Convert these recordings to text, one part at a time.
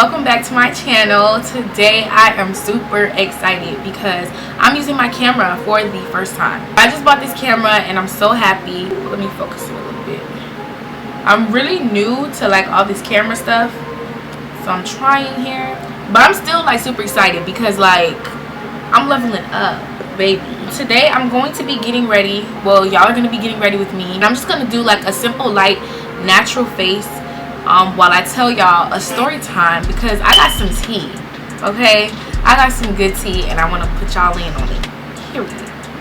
welcome back to my channel. Today I am super excited because I'm using my camera for the first time. I just bought this camera and I'm so happy. Let me focus a little bit. I'm really new to like all this camera stuff, so I'm trying here, but I'm still like super excited because like I'm leveling up, baby. Today I'm going to be getting ready. Well, y'all are going to be getting ready with me, and I'm just going to do like a simple light natural face while I tell y'all a story time, because I got some tea. Okay, I got some good tea and I want to put y'all in on it. Period.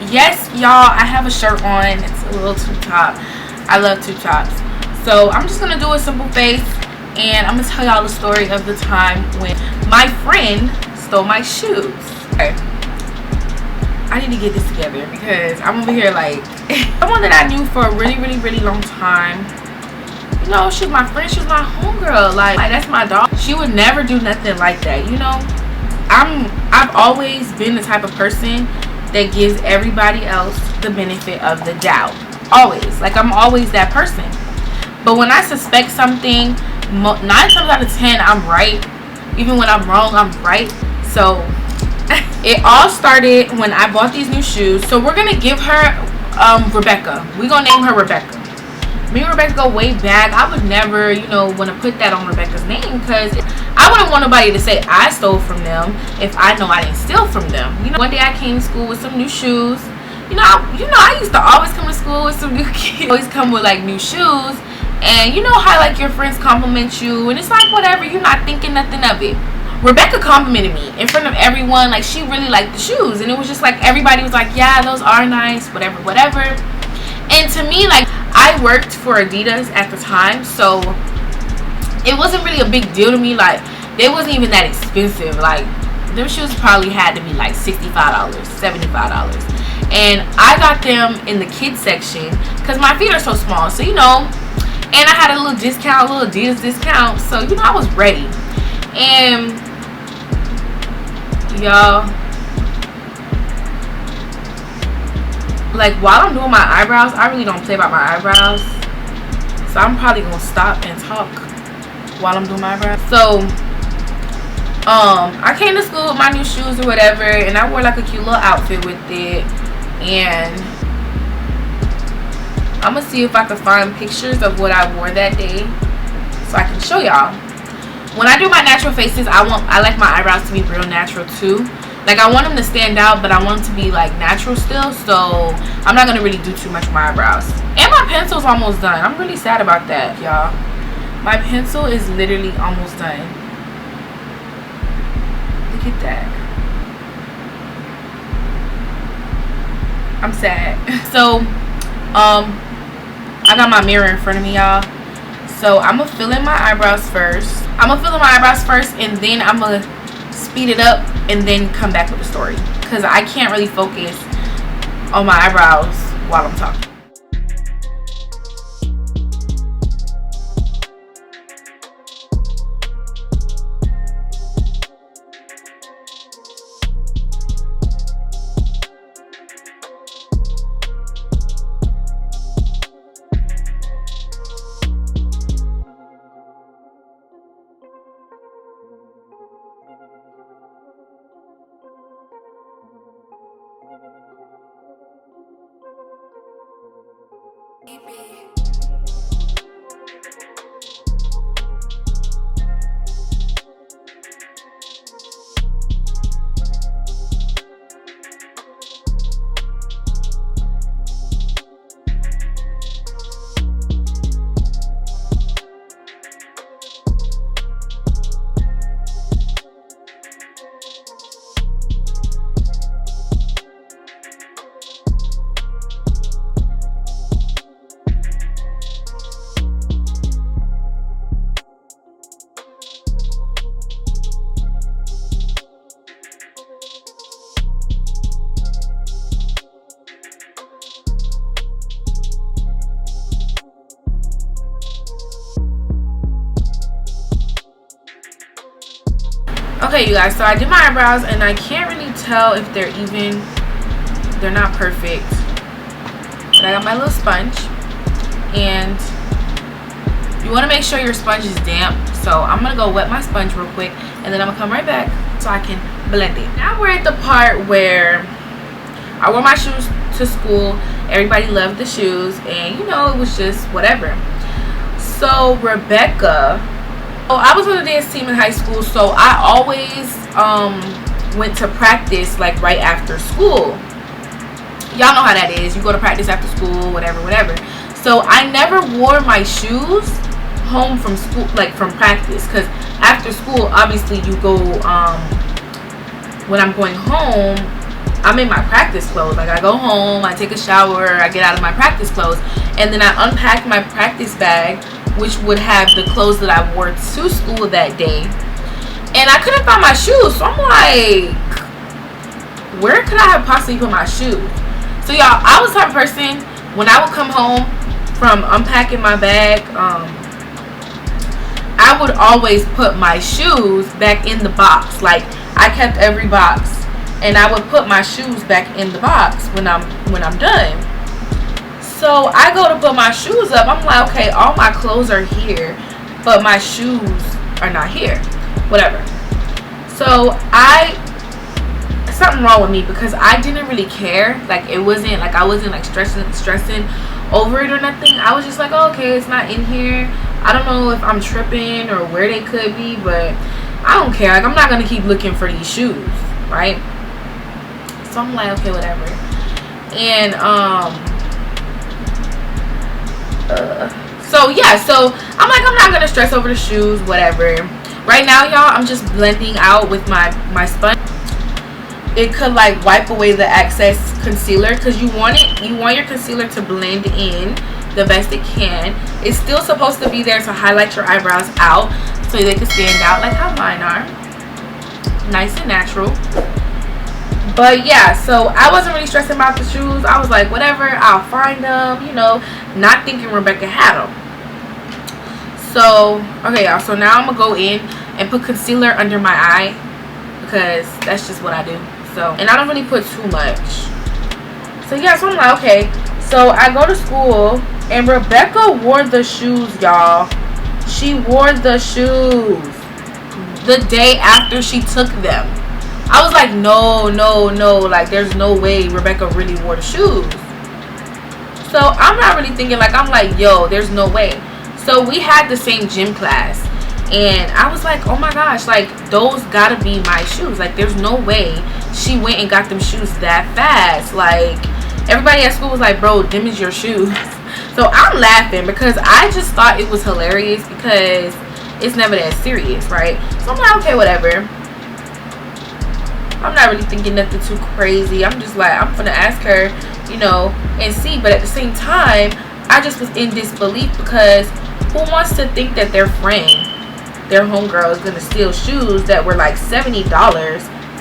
Yes, y'all, I have a shirt on. It's a little tube top. I love tube tops. So I'm just gonna do a simple face, and I'm gonna tell y'all the story of the time when my friend stole my shoes. Okay, I need to get this together because I'm over here like someone that I knew for a really long time. You know, she was my friend, she was my homegirl, like that's my dog. She would never do nothing like that, you know. I've always been the type of person that gives everybody else the benefit of the doubt. Always, like I'm always that person. But when I suspect something, 9 times out of 10 I'm right. Even when I'm wrong, I'm right. So it all started when I bought these new shoes. So we're gonna give her Rebecca. We're gonna name her Rebecca. Me and Rebecca go way back. I would never, you know, want to put that on Rebecca's name because I wouldn't want nobody to say I stole from them if I know I didn't steal from them. You know, one day I came to school with some new shoes. I used to always come to school with some new kids. Always come with like new shoes, and you know how like your friends compliment you, and it's like whatever, you're not thinking nothing of it. Rebecca complimented me in front of everyone, like she really liked the shoes, and it was just like everybody was like, yeah, those are nice, whatever. And to me, like, I worked for Adidas at the time, so it wasn't really a big deal to me. Like, they wasn't even that expensive. Like, them shoes probably had to be like $65, $75. And I got them in the kids section because my feet are so small. So, you know, and I had a little discount, a little Adidas discount. So, you know, I was ready. And, y'all, like while I'm doing my eyebrows, I really don't play about my eyebrows, so I'm probably gonna stop and talk while I'm doing my eyebrows. So I came to school with my new shoes or whatever, and I wore like a cute little outfit with it, and I'm gonna see if I can find pictures of what I wore that day so I can show y'all. When I do my natural faces, I like my eyebrows to be real natural too. Like, I want them to stand out, but I want them to be like natural still, so I'm not gonna really do too much with my eyebrows. And my pencil's almost done. I'm really sad about that, y'all. My pencil is literally almost done. Look at that. I'm sad. So I got my mirror in front of me, y'all. So I'm gonna fill in my eyebrows first. And then I'm gonna speed it up and then come back with the story, because I can't really focus on my eyebrows while I'm talking. Okay, you guys, so I did my eyebrows, and I can't really tell if they're even. They're not perfect. But I got my little sponge, and you want to make sure your sponge is damp. So I'm gonna go wet my sponge real quick, and then I'm gonna come right back so I can blend it. Now we're at the part where I wore my shoes to school. Everybody loved the shoes, and you know, it was just whatever. So Rebecca, I was on the dance team in high school, so I always went to practice like right after school. Y'all know how that is. You go to practice after school, whatever. So I never wore my shoes home from school, like from practice, because after school, obviously you go, when I'm going home, I'm in my practice clothes. Like I go home, I take a shower, I get out of my practice clothes, and then I unpack my practice bag, which would have the clothes that I wore to school that day. And I couldn't find my shoes, so I'm like, where could I have possibly put my shoes? So y'all, I was the type of person, when I would come home from unpacking my bag, I would always put my shoes back in the box. Like I kept every box, and I would put my shoes back in the box when I'm done. So I go to put my shoes up. I'm like, okay, all my clothes are here, but my shoes are not here. Whatever. So something wrong with me, because I didn't really care. Like it wasn't like I wasn't like stressing over it or nothing. I was just like, oh, okay, it's not in here. I don't know if I'm tripping or where they could be, but I don't care. Like I'm not gonna keep looking for these shoes, right? So I'm like, okay, whatever. And so yeah, so I'm like, I'm not gonna stress over the shoes, whatever. Right now, y'all, I'm just blending out with my sponge. It could like wipe away the excess concealer, because you want your concealer to blend in the best it can. It's still supposed to be there to highlight your eyebrows out so they can stand out like how mine are, nice and natural. But yeah, so I wasn't really stressing about the shoes. I was like, whatever, I'll find them, you know, not thinking Rebecca had them. So okay, y'all, so now I'm gonna go in and put concealer under my eye, because that's just what I do. So, and I don't really put too much. So yeah, so I'm like, okay. So I go to school, and Rebecca wore the shoes, y'all. She wore the shoes the day after she took them. I was like, no, like there's no way Rebecca really wore the shoes. So I'm not really thinking, like, I'm like, yo, there's no way. So we had the same gym class, and I was like, oh my gosh, like those gotta be my shoes. Like there's no way she went and got them shoes that fast. Like everybody at school was like, bro, them is your shoes. So I'm laughing because I just thought it was hilarious, because it's never that serious, right? So I'm like, okay, whatever. I'm not really thinking nothing too crazy. I'm just like, I'm gonna ask her, you know, and see. But at the same time, I just was in disbelief, because who wants to think that their friend, their homegirl, is gonna steal shoes that were like $70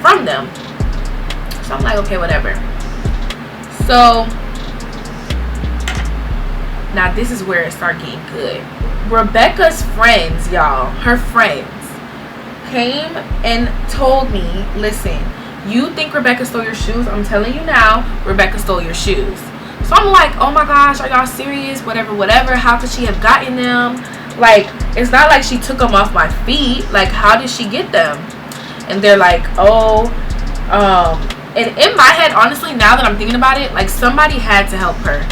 from them? So I'm like, okay, whatever. So now this is where it started getting good. Rebecca's friends, y'all, her friends came and told me, listen, you think Rebecca stole your shoes? I'm telling you now, Rebecca stole your shoes. So I'm like, oh my gosh, are y'all serious? Whatever. How could she have gotten them? Like, it's not like she took them off my feet. Like, how did she get them? And they're like, oh, and in my head, honestly, now that I'm thinking about it, like somebody had to help her.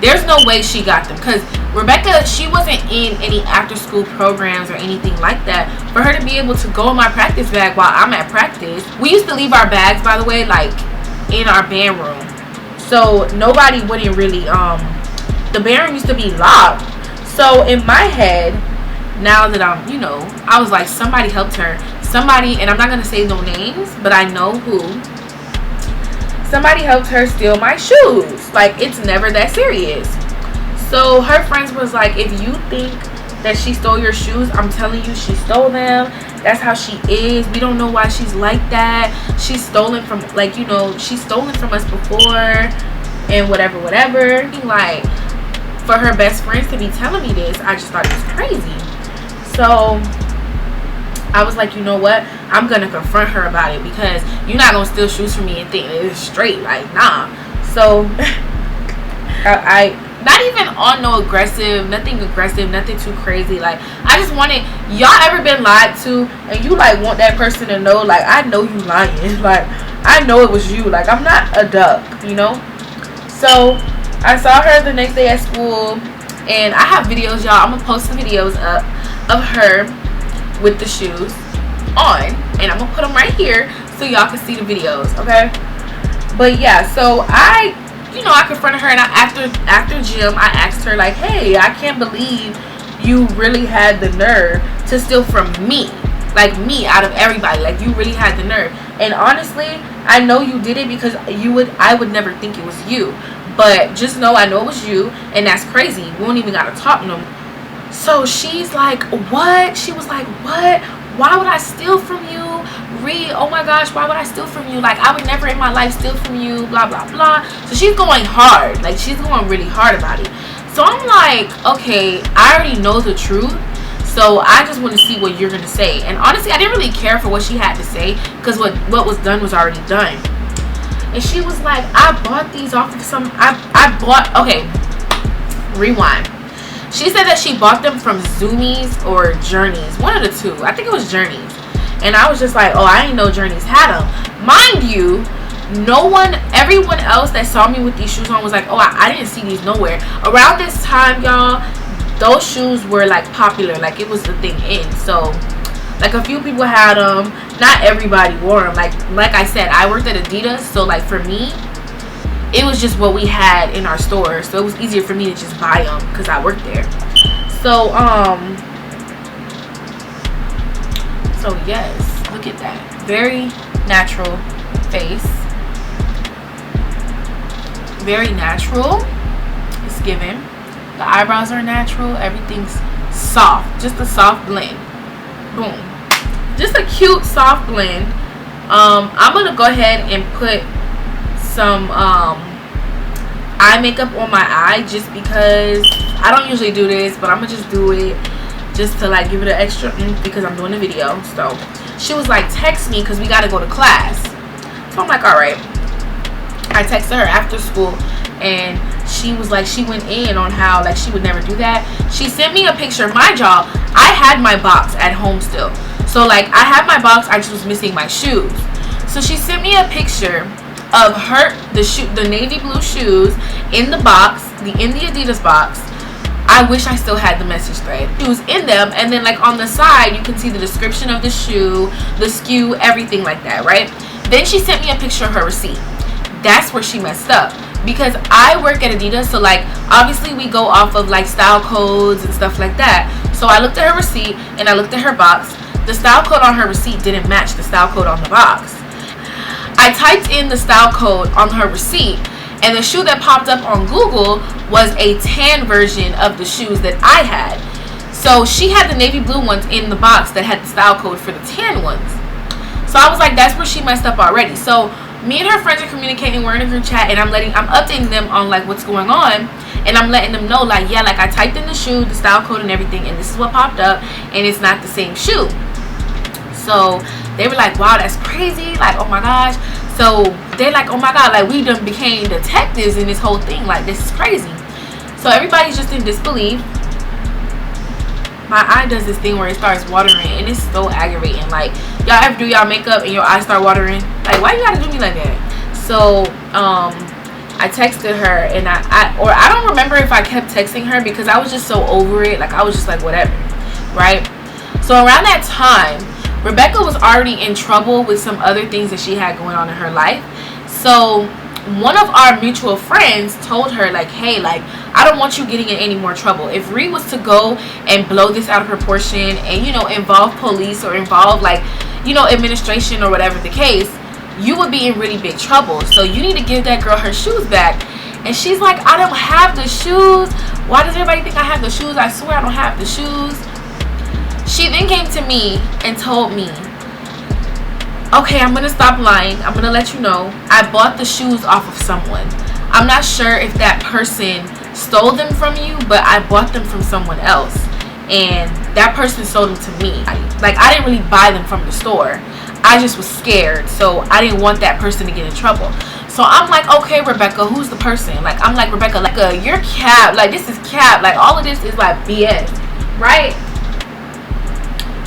There's no way she got them, because Rebecca, she wasn't in any after school programs or anything like that for her to be able to go in my practice bag while I'm at practice. We used to leave our bags, by the way, like in our band room, so nobody wouldn't really the band room used to be locked. So in my head, now that I'm, you know, I was like, somebody helped her. Somebody, and I'm not gonna say no names, but I know who. Somebody helped her steal my shoes. Like, it's never that serious. So her friends was like, if you think that she stole your shoes, I'm telling you, she stole them. That's how she is. We don't know why she's like that. She's stolen from, like, you know, she's stolen from us before and whatever. Like, for her best friends to be telling me this, I just thought it was crazy. So I was like, you know what, I'm gonna confront her about it, because you're not gonna steal shoes from me and think that it's straight. Like, nah. So I not even on no aggressive, nothing too crazy. Like, I just wanted, y'all ever been lied to and you like want that person to know, like, I know you lying, like I know it was you, like I'm not a duck, you know. So I saw her the next day at school, and I have videos, y'all. I'm gonna post the videos up of her with the shoes on, and I'm gonna put them right here so y'all can see the videos, okay? But yeah, so I confronted her, and after gym, I asked her, like, hey, I can't believe you really had the nerve to steal from me, like me, out of everybody. Like, you really had the nerve. And honestly, I know you did it because I would never think it was you, but just know I know it was you, and that's crazy. We won't even gotta talk no more. So she's like, what? She was like, what? Why would I steal from you? Ree, oh my gosh, why would I steal from you? Like, I would never in my life steal from you, blah blah blah. So she's going hard, like she's going really hard about it. So I'm like, okay, I already know the truth, so I just want to see what you're gonna say. And honestly, I didn't really care for what she had to say, because what was done was already done. And she was like, I bought these off of some, okay, rewind. She said that she bought them from Zoomies or Journeys, one of the two. I think it was Journeys. And I was just like, oh, I didn't know Journeys had them. Mind you, everyone else that saw me with these shoes on was like, oh, I didn't see these nowhere. Around this time, y'all, those shoes were like popular, like it was the thing in. So like a few people had them, not everybody wore them. Like I said, I worked at Adidas, so like for me, it was just what we had in our store, so it was easier for me to just buy them because I worked there. So so yes, look at that, very natural face, very natural. It's given. The eyebrows are natural, everything's soft, just a soft blend. Boom, just a cute soft blend. I'm gonna go ahead and put some eye makeup on my eye, just because I don't usually do this, but I'm gonna just do it just to like give it an extra because I'm doing a video. So she was like, text me because we gotta go to class. So I'm like, all right. I texted her after school, and she was like, she went in on how like she would never do that. She sent me a picture. Mind y'all, I had my box at home still, so like I had my box, I just was missing my shoes. So she sent me a picture of the navy blue shoes in the box, in the Adidas box. I wish I still had the message thread. Shoes in them, and then like on the side you can see the description of the shoe, the SKU, everything like that, right? Then she sent me a picture of her receipt. That's where she messed up, because I work at Adidas, so like obviously we go off of like style codes and stuff like that. So I looked at her receipt and I looked at her box. The style code on her receipt didn't match the style code on the box. I typed in the style code on her receipt, and the shoe that popped up on Google was a tan version of the shoes that I had. So she had the navy blue ones in the box that had the style code for the tan ones. So I was like, that's where she messed up already. So me and her friends are communicating, we're in a group chat, and I'm updating them on like what's going on, and I'm letting them know like, yeah, like I typed in the shoe, the style code and everything, and this is what popped up, and it's not the same shoe. So they were like, wow, that's crazy, like, oh my gosh. So they're like, oh my god, like we done became detectives in this whole thing, like this is crazy. So everybody's just in disbelief. My eye does this thing where it starts watering, and it's so aggravating. Like, y'all ever do y'all makeup and your eyes start watering? Like, why you gotta do me like that? So I texted her, and I don't remember if I kept texting her because I was just so over it. Like, I was just like, whatever, right? So around that time, Rebecca was already in trouble with some other things that she had going on in her life. So one of our mutual friends told her like, hey, like I don't want you getting in any more trouble. If Ree was to go and blow this out of proportion and, you know, involve police or involve like, you know, administration or whatever the case, you would be in really big trouble. So you need to give that girl her shoes back. And she's like, I don't have the shoes. Why does everybody think I have the shoes? I swear I don't have the shoes. She then came to me and told me, okay, I'm going to stop lying. I'm going to let you know I bought the shoes off of someone. I'm not sure if that person stole them from you, but I bought them from someone else. And that person sold them to me. Like, I didn't really buy them from the store. I just was scared. So I didn't want that person to get in trouble. So I'm like, okay, Rebecca, who's the person? Like, I'm like, Rebecca, you're cap. Like, this is cap. Like, all of this is like BS, right?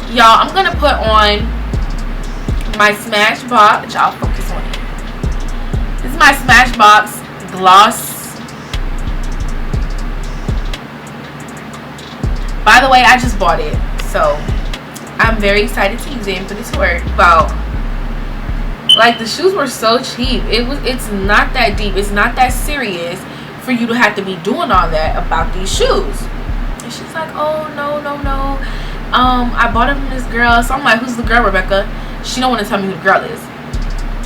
Y'all, I'm gonna put on my Smashbox. Y'all focus on it. This is my Smashbox gloss. By the way, I just bought it, so I'm very excited to use it and put it to work. Wow. Like, the shoes were so cheap. It's not that deep. It's not that serious for you to have to be doing all that about these shoes. And she's like, oh, no. I bought it from this girl. So I'm like, who's the girl, Rebecca? She don't want to tell me who the girl is.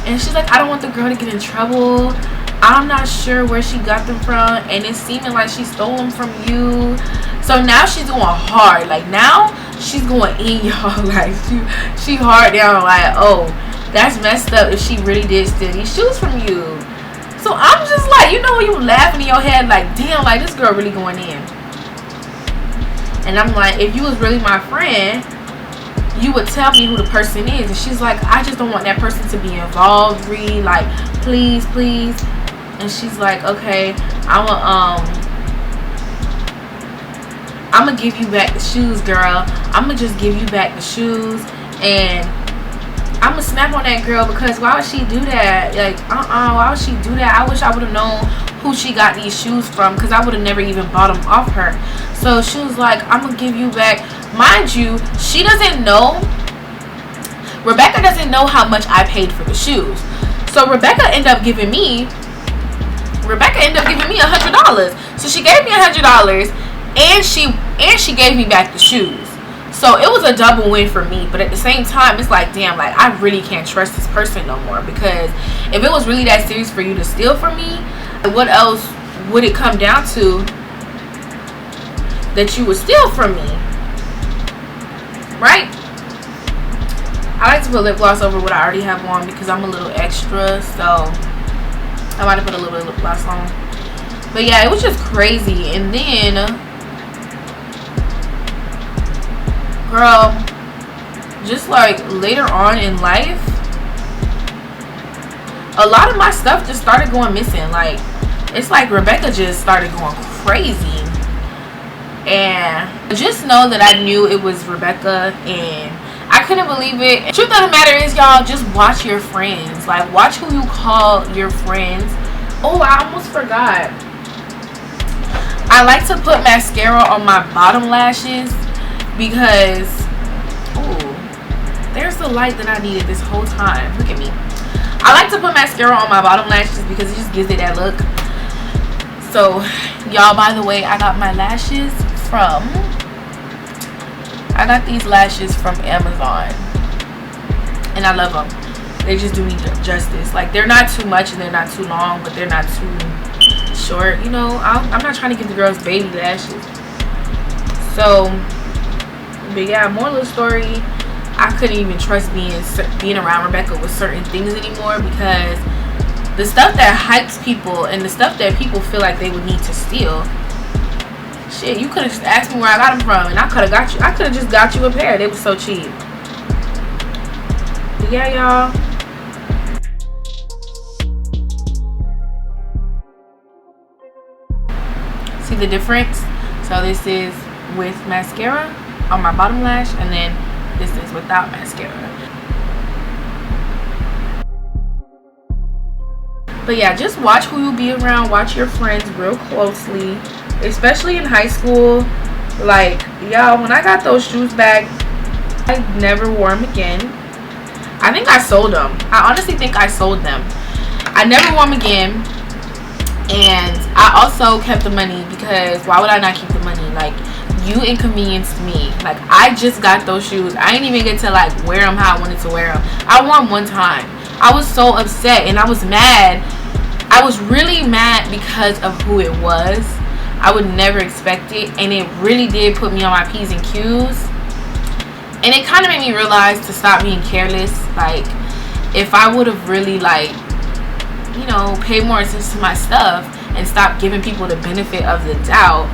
And she's like, I don't want the girl to get in trouble. I'm not sure where she got them from. And it's seeming like she stole them from you. So now she's going hard. Like, now she's going in, y'all. Like, she hard down. Like, oh, that's messed up if she really did steal these shoes from you. So I'm just like, you know, when you laughing in your head, like, damn, like, this girl really going in. And I'm like, if you was really my friend, you would tell me who the person is. And she's like, I just don't want that person to be involved, Ree. Like, please. And she's like, okay, I'm gonna give you back the shoes, girl. I'm gonna just give you back the shoes. And I'm gonna snap on that girl, because why would she do that? Like, why would she do that? I wish I would have known who she got these shoes from, because I would have never even bought them off her. So she was like, I'm gonna give you back. Mind you, she doesn't know, Rebecca doesn't know how much I paid for the shoes. So Rebecca ended up giving me $100. So she gave me $100, and she gave me back the shoes. So it was a double win for me. But at the same time, it's like, damn, like, I really can't trust this person no more. Because if it was really that serious for you to steal from me, what else would it come down to that you would steal from me? Right? I like to put lip gloss over what I already have on, because I'm a little extra. So I might have put a little bit of lip gloss on. But yeah, it was just crazy. And then, girl, just like later on in life, a lot of my stuff just started going missing. Like, it's like Rebecca just started going crazy. And just know that I knew it was Rebecca, and I couldn't believe it. Truth of the matter is, y'all, just watch your friends. Like, watch who you call your friends. Oh, I almost forgot. I like to put mascara on my bottom lashes, because, ooh, there's the light that I needed this whole time. Look at me. I like to put mascara on my bottom lashes because it just gives it that look. So, y'all, by the way, I got these lashes from Amazon, and I love them. They just do me justice. Like, they're not too much and they're not too long, but they're not too short. You know, I'm not trying to give the girls baby lashes. So, but yeah, moral of the story, I couldn't even trust being around Rebecca with certain things anymore, because the stuff that hypes people and the stuff that people feel like they would need to steal, shit, you could have just asked me where I got them from, and I could have just got you a pair. They were so cheap. But yeah, y'all, see the difference? So this is with mascara on my bottom lash, and then this is without mascara. But yeah, just watch who you be around. Watch your friends real closely, especially in high school. Like, y'all, when I got those shoes back, I never wore them again. I think I sold them. I honestly think I sold them. I never wore them again. And I also kept the money, because why would I not keep the money? Like, you inconvenienced me. Like, I just got those shoes. I didn't even get to, like, wear them how I wanted to wear them. I wore them one time. I was so upset, and I was mad. I was really mad because of who it was. I would never expect it, and it really did put me on my P's and Q's. And it kind of made me realize to stop being careless. Like, if I would have really, like, you know, paid more attention to my stuff and stop giving people the benefit of the doubt,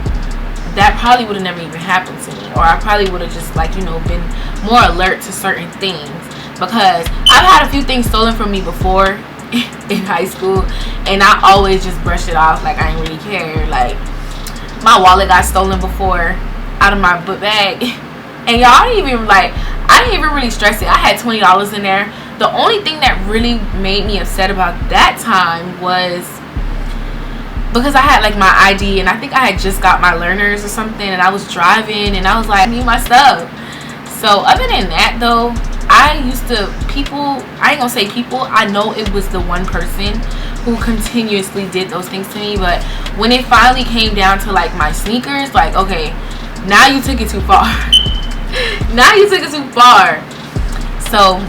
that probably would have never even happened to me. Or I probably would have just, like, you know, been more alert to certain things. Because I've had a few things stolen from me before, in high school, and I always just brushed it off like I didn't really care. Like, my wallet got stolen before out of my book bag, and y'all, I didn't even really stress it. I had $20 in there. The only thing that really made me upset about that time was because I had like my ID, and I think I had just got my learners or something, and I was driving, and I was like, I need my stuff. So other than that though, I ain't gonna say people, I know it was the one person who continuously did those things to me. But when it finally came down to like my sneakers, like, okay, now you took it too far. Now you took it too far. So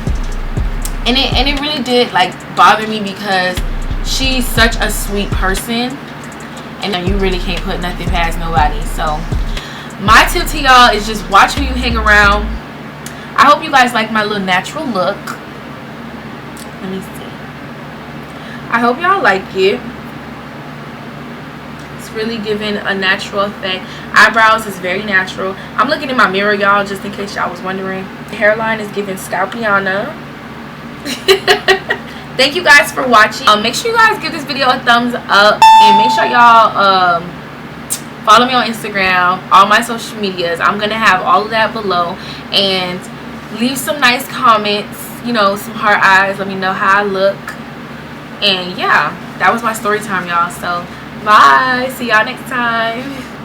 and it really did like bother me, because she's such a sweet person, and you really can't put nothing past nobody. So my tip to y'all is just watch who you hang around. I hope you guys like my little natural look. Let me see. I hope y'all like it. It's really giving a natural effect. Eyebrows is very natural. I'm looking in my mirror, y'all, just in case y'all was wondering. The hairline is giving Scalpiana. Thank you guys for watching. Make sure you guys give this video a thumbs up, and make sure y'all follow me on Instagram, all my social medias. I'm gonna have all of that below, and leave some nice comments, you know, some heart eyes. Let me know how I look. And yeah, that was my story time, y'all. So bye, see y'all next time.